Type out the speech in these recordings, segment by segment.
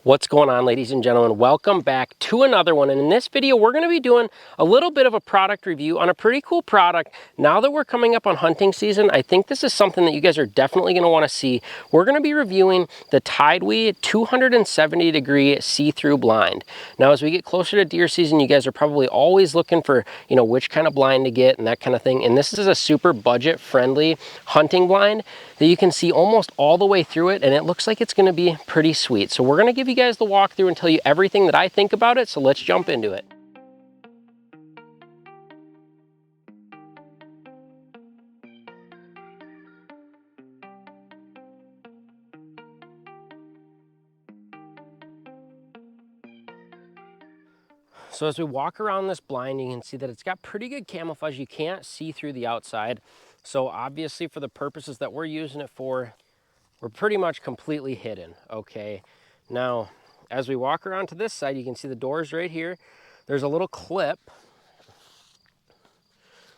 What's going on, ladies and gentlemen? Welcome back to another one. And in this video, we're going to be doing a little bit of a product review on a pretty cool product. Now that we're coming up on hunting season, I think this is something that you guys are definitely going to want to see. We're going to be reviewing the TideWe 270-degree see-through blind. Now, as we get closer to deer season, you guys are probably always looking for, which kind of blind to get and that kind of thing. And this is a super budget-friendly hunting blind that you can see almost all the way through it, and it looks like it's going to be pretty sweet. So we're going to give you guys the walkthrough and tell you everything that I think about it, so let's jump into it. So as we walk around this blind, you can see that it's got pretty good camouflage. You can't see through the outside. So obviously for the purposes that we're using it for, we're pretty much completely hidden, okay? Now, as we walk around to this side, you can see the doors right here. There's a little clip.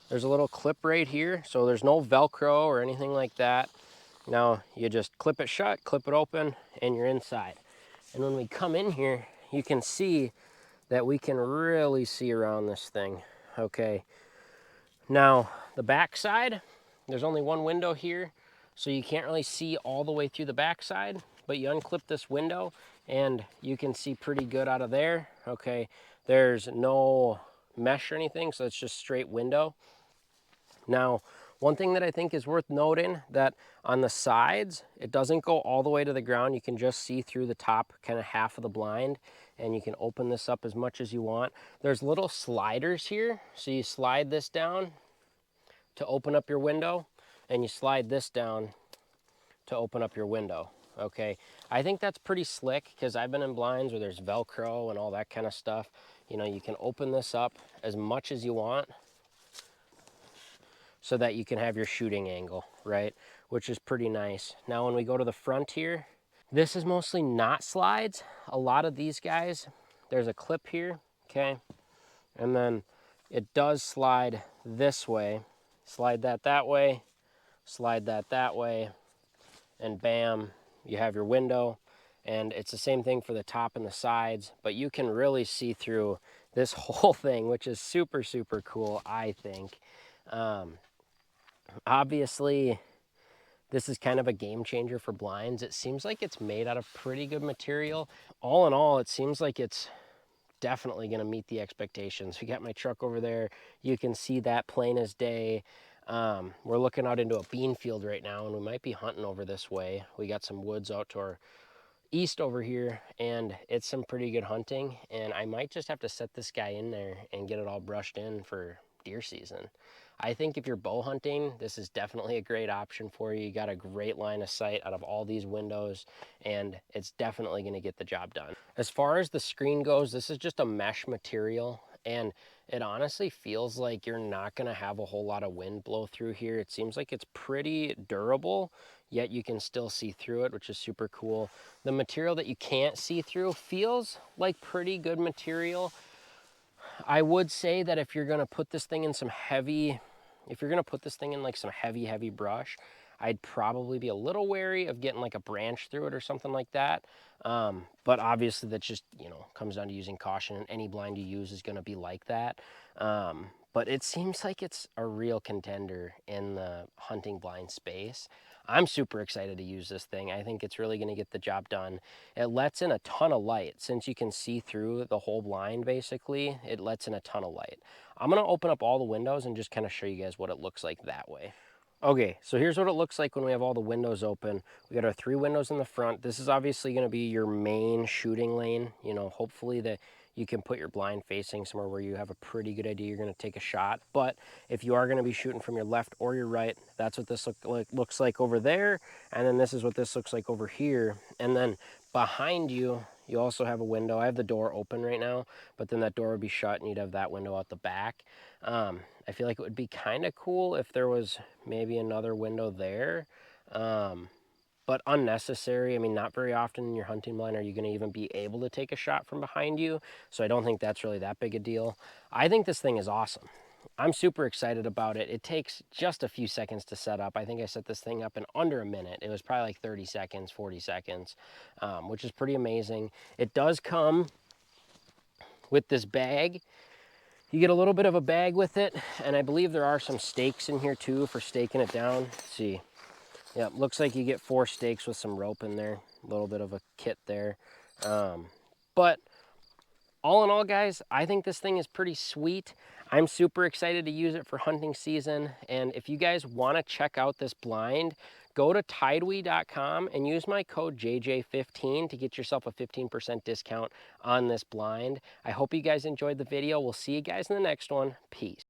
There's a little clip right here, so there's no Velcro or anything like that. Now, you just clip it shut, clip it open, and you're inside. And when we come in here, you can see that we can really see around this thing, okay? Now, the back side, there's only one window here, so you can't really see all the way through the back side, but you unclip this window and you can see pretty good out of there, okay? There's no mesh or anything, so it's just straight window. Now, one thing that I think is worth noting, that on the sides, it doesn't go all the way to the ground. You can just see through the top kind of half of the blind, and you can open this up as much as you want. There's little sliders here, so you slide this down to open up your window, and you slide this down to open up your window, okay? I think that's pretty slick, because I've been in blinds where there's Velcro and all that kind of stuff. You can open this up as much as you want, so that you can have your shooting angle, right? Which is pretty nice. Now, when we go to the front here, this is mostly not slides. A lot of these guys, there's a clip here, okay? And then it does slide this way. Slide that way, slide that way, and bam, you have your window. And it's the same thing for the top and the sides, but you can really see through this whole thing, which is super, super cool, I think. Obviously, this is kind of a game changer for blinds. It seems like it's made out of pretty good material. All in all, it seems like it's definitely going to meet the expectations. We got my truck over there. You can see that plain as day. We're looking out into a bean field right now, and we might be hunting over this way. We got some woods out to our east over here, and it's some pretty good hunting. And I might just have to set this guy in there and get it all brushed in for deer season. I think if you're bow hunting, this is definitely a great option for you. You got a great line of sight out of all these windows, and it's definitely going to get the job done. As far as the screen goes, this is just a mesh material, and it honestly feels like you're not going to have a whole lot of wind blow through here. It seems like it's pretty durable, yet you can still see through it, which is super cool. The material that you can't see through feels like pretty good material. I would say that if you're going to put this thing in some heavy, heavy brush, I'd probably be a little wary of getting like a branch through it or something like that. But obviously that just, comes down to using caution, and any blind you use is going to be like that. But it seems like it's a real contender in the hunting blind space. I'm super excited to use this thing. I think it's really going to get the job done. It lets in a ton of light. Since you can see through the whole blind, basically, it lets in a ton of light. I'm going to open up all the windows and just kind of show you guys what it looks like that way. Okay, so here's what it looks like when we have all the windows open. We got our 3 windows in the front. This is obviously going to be your main shooting lane. Hopefully that you can put your blind facing somewhere where you have a pretty good idea you're going to take a shot. But if you are going to be shooting from your left or your right, that's what this looks like over there. And then this is what this looks like over here. And then behind you, you also have a window. I have the door open right now, but then that door would be shut and you'd have that window out the back. I feel like it would be kind of cool if there was maybe another window there, but unnecessary. I mean, not very often in your hunting blind are you going to even be able to take a shot from behind you, so I don't think that's really that big a deal. I think this thing is awesome. I'm super excited about it. It takes just a few seconds to set up. I think I set this thing up in under a minute. It was probably like 30 seconds, 40 seconds, which is pretty amazing. It does come with this bag. You get a little bit of a bag with it, and I believe there are some stakes in here too for staking it down. Let's see. Yeah, looks like you get 4 stakes with some rope in there. A little bit of a kit there. But all in all, guys, I think this thing is pretty sweet. I'm super excited to use it for hunting season. And if you guys want to check out this blind, go to TideWe.com and use my code JJ15 to get yourself a 15% discount on this blind. I hope you guys enjoyed the video. We'll see you guys in the next one. Peace.